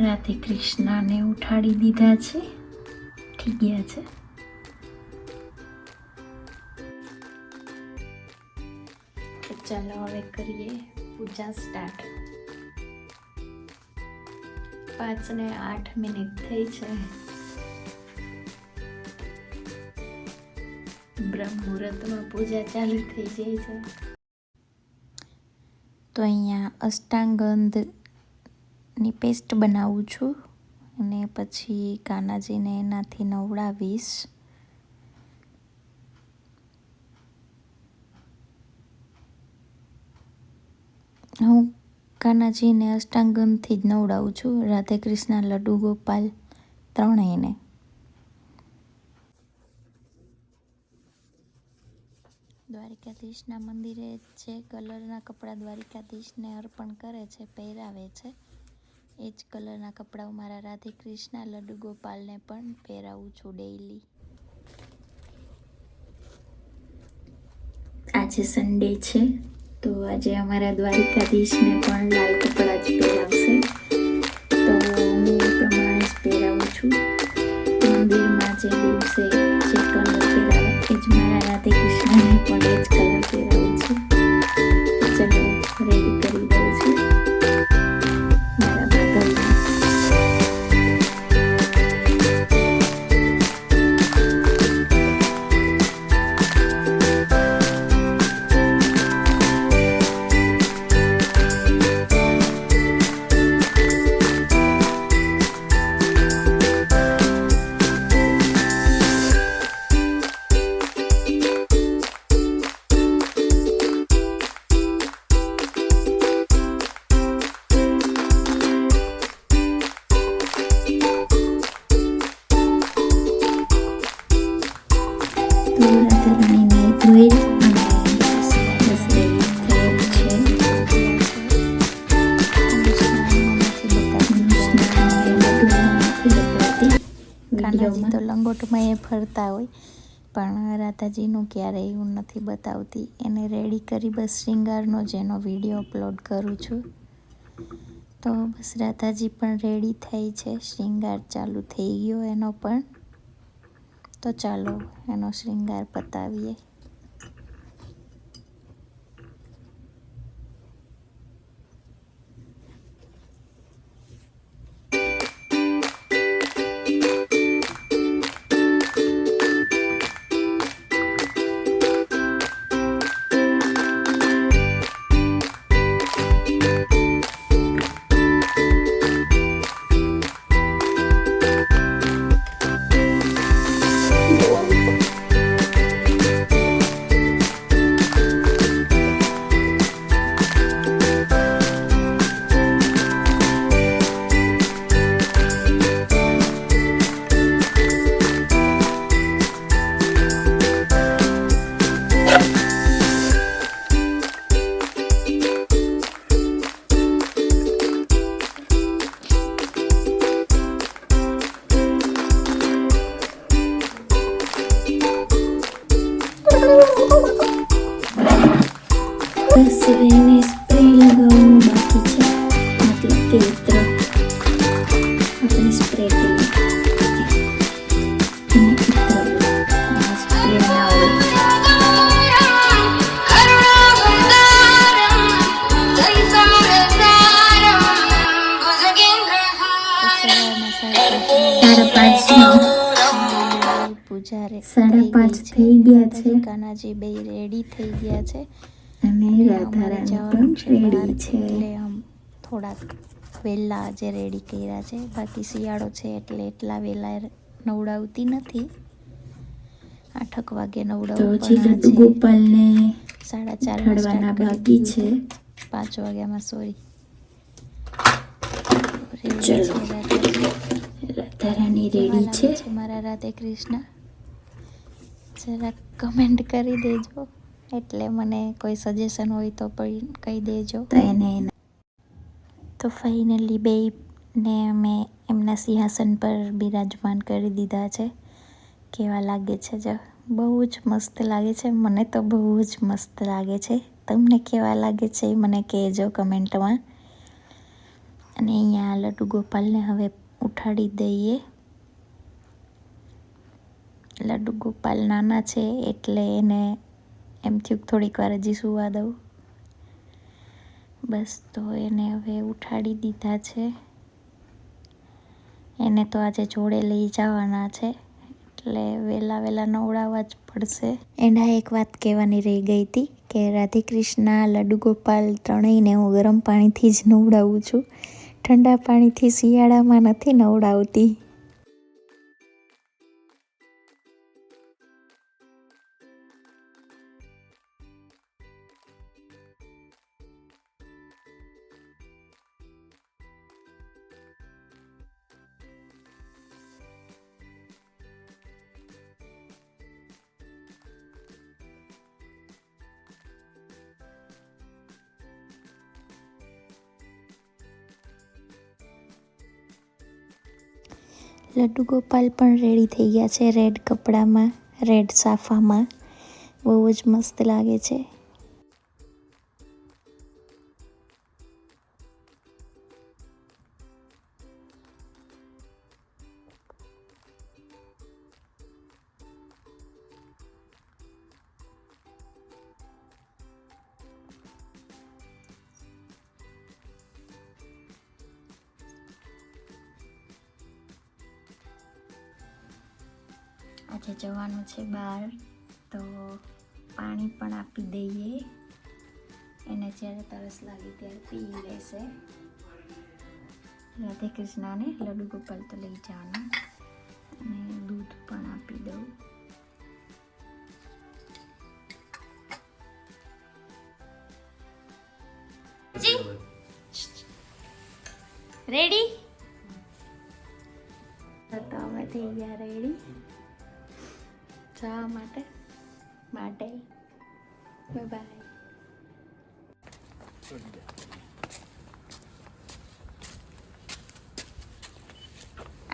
રાધે કૃષ્ણને ઉઠાડી દીધા છે, ઉઠી ગયા છે. તો ચાલો હવે કરીએ પૂજા સ્ટાર્ટ. 5:08 થઈ છે. બ્રહ્મ મુહૂર્તમાં પૂજા ચાલુ થઈ જાય છે. તો અહીંયા અષ્ટાંગંધની પેસ્ટ બનાવું છું અને પછી કાનાજીને એનાથી નવડાવીશ. હું કાનાજીને અષ્ટાંગંધથી જ નવડાવું છું, રાધે કૃષ્ણ, લડ્ડુ ગોપાલ ત્રણેયને. દ્વારિકાધીશના મંદિરે જે કલરના કપડાં દ્વારિકાધીશને અર્પણ કરે છે, પહેરાવે છે, એ જ કલરના કપડાં મારા રાધે કૃષ્ણ, લડ્ડુ ગોપાલને પણ પહેરાવું છું ડેઈલી. આજે સન્ડે છે તો આજે અમારા દ્વારિકાધીશને પણ લાલ કપડાં જ પહેરાવશે, તો હું એ પ્રમાણે જ પહેરાવું છું. મંદિરમાં જે દિવસે જે કલર પહેરાવે એ જ મારા રાધે કૃષ્ણને પણ એ જ કલર પહેરાવું છું. તો ચલો રેડી કરી દઉં છું મારા ભાગલને. કાનાજી તો લંગોટમાં એ ફરતા હોય, પણ રાધાજીનું ક્યારેય હું નથી બતાવતી. એને રેડી કરી બસ શ્રીંગારનો જ એનો વિડીયો અપલોડ કરું છું. તો બસ રાધાજી પણ રેડી થઈ છે, શ્રીંગાર ચાલુ થઈ ગયો એનો પણ. તો ચાલો એનો શ્રીંગાર પતાવીએ. બસ એને સ્પ્રે લગાવવાનું બાકી છે, મતલબ કે ઇત્ર આપણે સ્પ્રે કરીએ અને સ્પ્રે ના હોય. પૂજા 5:30 થઈ ગયા છે. કાનાજી બે રેડી થઈ ગયા છે અને રાધારાણી પણ રેડી છે. એટલે આમ થોડાક વહેલા આજે રેડી કર્યા છે, બાકી શિયાળો છે એટલે એટલા વહેલા નવડાવતી નથી. 8 વાગે નવડાવું. તો લડ્ડુ ગોપાલને 4:30 બાકી છે. 5 વાગ્યામાં સોરી. રાધારાણી રેડી છે. મારા રાધે કૃષ્ણ જરા કમેન્ટ કરી દેજો, એટલે મને કોઈ સજેશન હોય તો પણ કહી દેજો. તો ફાઇનલી બેને મેં એમના સિંહાસન પર બિરાજમાન કરી દીધા છે. કેવા લાગે છે? જો બહુ જ મસ્ત લાગે છે. મને તો બહુ જ મસ્ત લાગે છે. તમને કેવા લાગે છે એ મને કહેજો કમેન્ટમાં. અને અહીંયા લડ્ડુ ગોપાલને હવે ઉઠાડી દઈએ. લડ્ડુ ગોપાલ નાના છે એટલે એને એમ થયું થોડીક વાર હજી સુવા દઉં. બસ તો એને હવે ઉઠાડી દીધા છે. એને તો આજે જોડે લઈ જવાના છે એટલે વહેલા નવડાવવા જ પડશે. એના એક વાત કહેવાની રહી ગઈ હતી કે રાધે કૃષ્ણ, લડ્ડુ ગોપાલ ત્રણેયને હું ગરમ પાણીથી જ નવડાવું છું. ઠંડા પાણીથી શિયાળામાં નથી નવડાવતી. લડ્ડુ ગોપાલ પણ રેડી થઈ ગયા છે રેડ કપડામાં, રેડ સાફામાં. બહુ જ મસ્ત લાગે છે. આજે જવાનું છે બહાર તો પાણી પણ આપી દઈએ. એને જ્યારે તરસ લાગી ત્યારે પી લેશે. રાધે કૃષ્ણને લડ્ડુ ગોપાલ તો લઈ જવાના અને દૂધ પણ આપી દઉં. રેડી? તો અમે થઈ ગયા રેડી જવા માટે. Bye bye.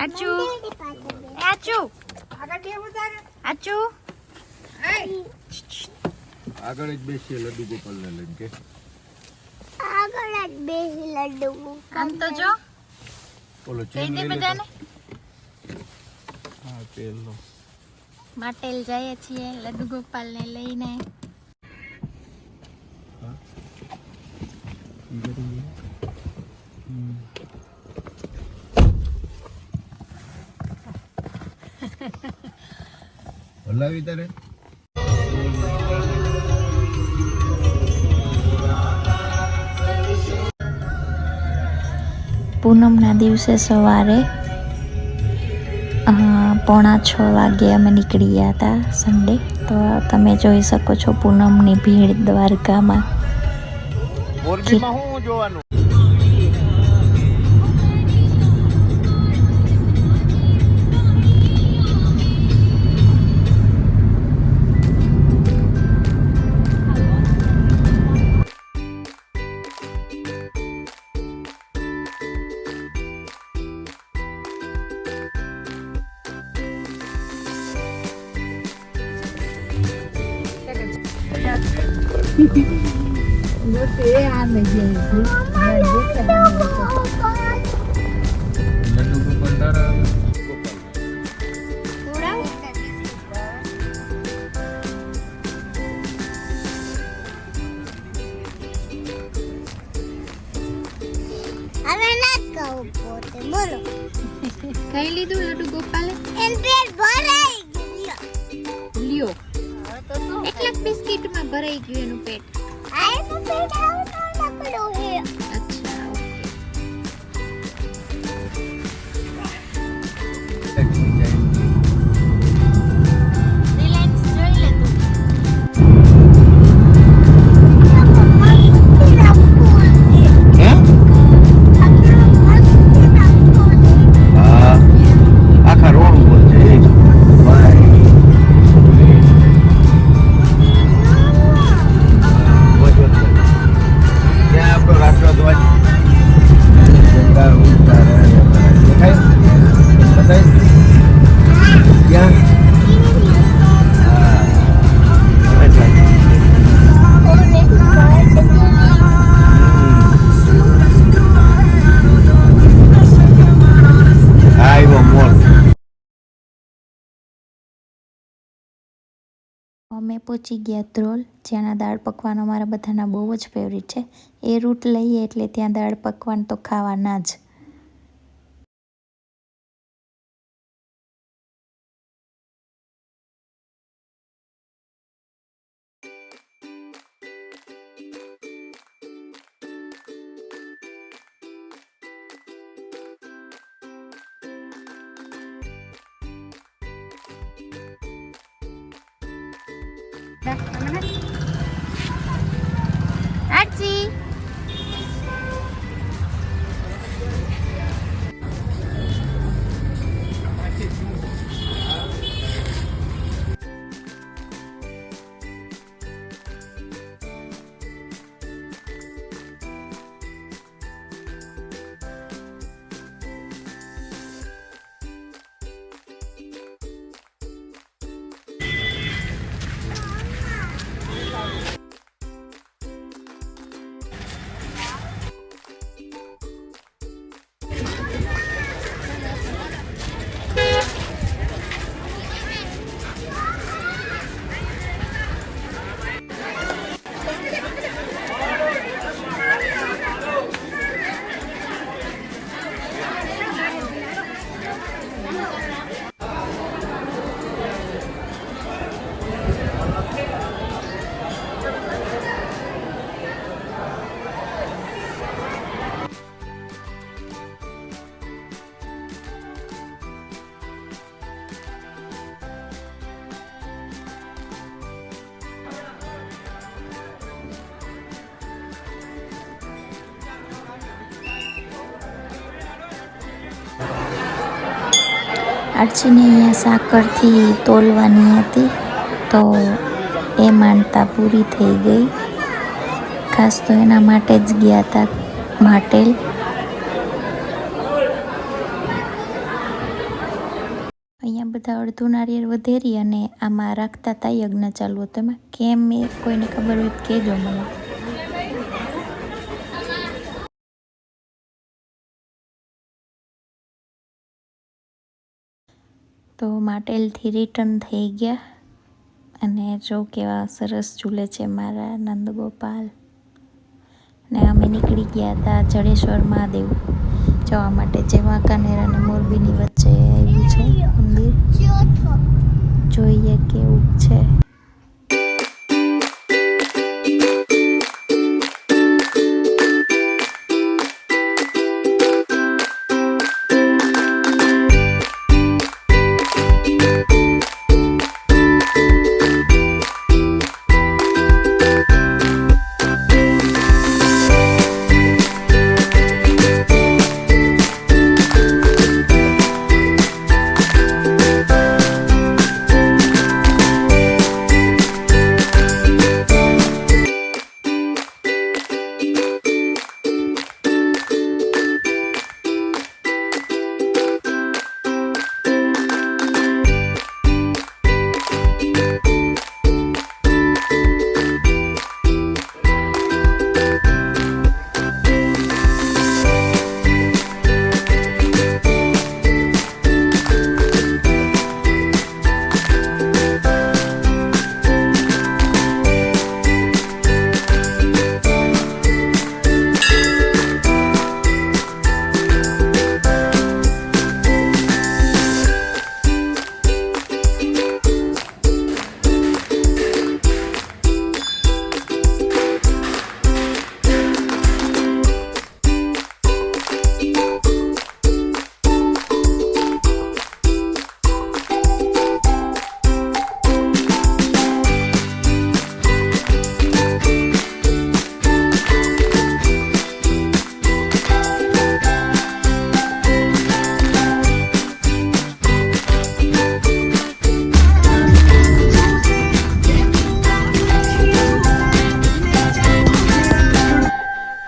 આચુ આચુ આચુ આગળ જ બેસીએ લડ્ડુ ગોપાલ ને લઈને કે આગળ જ બેસી લડ્ડુ આમ તો જો બોલો કહી દે બધાને. હા તેલ લો માટેલ જઈએ છીએ લડ્ડુ ગોપાલ ને લઈને. હલાવી તારે પૂનમના દિવસે સવારે 5:45 વાગે અમે નીકળી ગયા હતા સન્ડે. તો તમે જોઈ શકો છો પૂનમની ભીડ દ્વારકામાં. મોરબીમાં શું જોવાનું? લડ્ડુ ગોપાલ તારા હવે ના કહું પોતે બોલો. ખાઈ લીધું લડ્ડુ ગોપાલે? એમ પેટ ભરાઈ ગયો. લ્યો એકલા બિસ્કિટમાં ભરાઈ ગયું એનું પેટ. આ એનું પેટ આવતો નકડો હે. અચ્છા ઓકે. રિલાયન્સ જોઈ લે તું. આખા રોડ ઉપર છે. ત્યાં આપણો રાષ્ટ્રધ્વજ બતાય પહોંચી ગયા ધ્રોલ, જ્યાંના દાળ પકવાન અમારા બધાના બહુ જ ફેવરિટ છે. એ રૂટ લઈએ એટલે ત્યાં દાળ પકવાન તો ખાવાના જ. આજી આરચીને અહીંયા સાકરથી તોલવાની હતી, તો એ માનતા પૂરી થઈ ગઈ. ખાસ તો એના માટે જ ગયા હતા માટેલ. અહીંયા બધા અડધું નારિયેળ વધેરી અને આમાં રાખતા હતા યજ્ઞ ચાલુ હતો. એમાં કેમ એ કોઈને ખબર હોય તો કહેજો મને. તો માટેલથી રિટર્ન થઈ ગયા અને જો કેવા સરસ ઝૂલે છે મારા નંદગોપાલ. ને અમે નીકળી ગયા હતા જડેશ્વર મહાદેવ જવા માટે, જે વાંકાનેર અને મોરબીની વચ્ચે આવ્યું છે મંદિર. જોઈએ કેવું છે.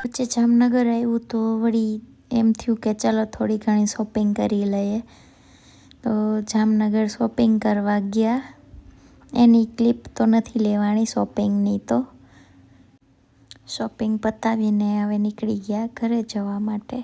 વચ્ચે જામનગર આવ્યું તો વળી એમ થયું કે ચાલો થોડી ઘણી શોપિંગ કરી લઈએ. તો જામનગર શોપિંગ કરવા ગયા. એની ક્લિપ તો નથી લેવાણી શોપિંગની, તો શોપિંગ પતાવીને હવે નીકળી ગયા ઘરે જવા માટે.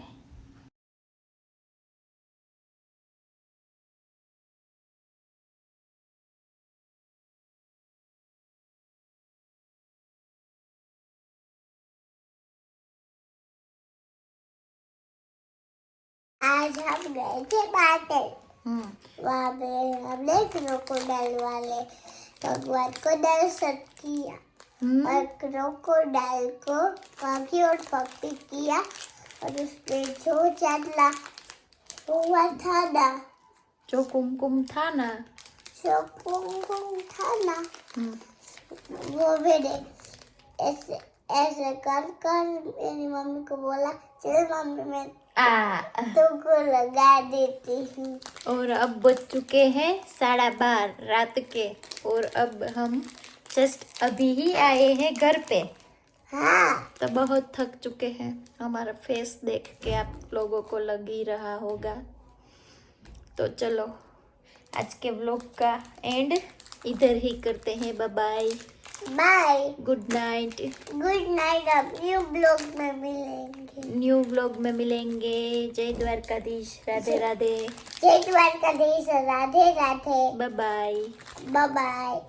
आज हम गए थे बाटल वहाँ पे हमने क्रोकोडाइल वाले भगवान को दर्शन किया और क्रोकोडाइल को पापी और पप्पी किया और उसमें जो चला हुआ था ना जो कुमकुम था ना जो कुमकुम था ना वो मैंने ऐसे ऐसे कर कर मेरी मम्मी को बोला चल मम्मी मैं तुमको लगा देती हूँ। और अब बज चुके हैं 12:30 रात के और अब हम जस्ट अभी ही आए हैं घर पे। हाँ तो बहुत थक चुके हैं। हमारा फेस देख के आप लोगों को लग ही रहा होगा। तो चलो आज के व्लॉग का एंड इधर ही करते हैं। Bye bye, bye, good night. Good night. अब न्यू ब्लॉग में मिलेंगे। न्यू व्लॉग में मिलेंगे। जय द्वारकाधीश, राधे राधे, जय Dwarkadhish, Radhe Radhe, bye bye. Bye bye.